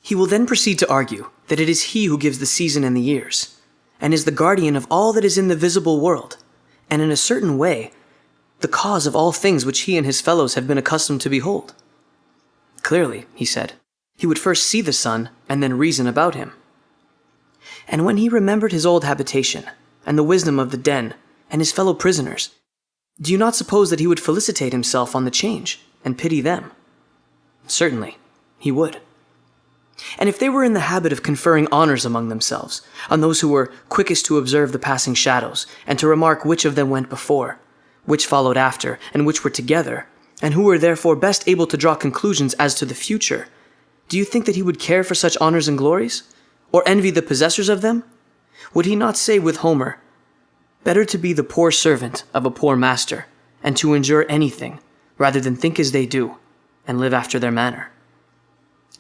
He will then proceed to argue that it is he who gives the season and the years, and is the guardian of all that is in the visible world, and in a certain way, the cause of all things which he and his fellows have been accustomed to behold. Clearly, he said, he would first see the sun and then reason about him. And when he remembered his old habitation, and the wisdom of the den, and his fellow prisoners, do you not suppose that he would felicitate himself on the change, and pity them? Certainly, he would. And if they were in the habit of conferring honors among themselves, on those who were quickest to observe the passing shadows, and to remark which of them went before, which followed after, and which were together, and who were therefore best able to draw conclusions as to the future, do you think that he would care for such honors and glories, or envy the possessors of them? Would he not say with Homer, "Better to be the poor servant of a poor master, and to endure anything, rather than think as they do, and live after their manner"?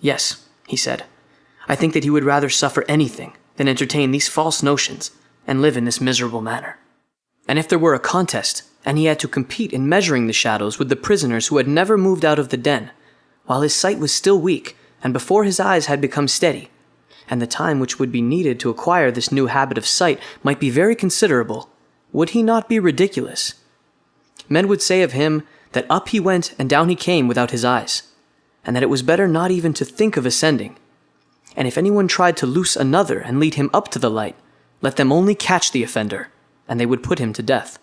Yes, he said, I think that he would rather suffer anything than entertain these false notions and live in this miserable manner. And if there were a contest, and he had to compete in measuring the shadows with the prisoners who had never moved out of the den, while his sight was still weak, and before his eyes had become steady, and the time which would be needed to acquire this new habit of sight might be very considerable, would he not be ridiculous? Men would say of him that up he went and down he came without his eyes, and that it was better not even to think of ascending. And if anyone tried to loose another and lead him up to the light, let them only catch the offender, and they would put him to death.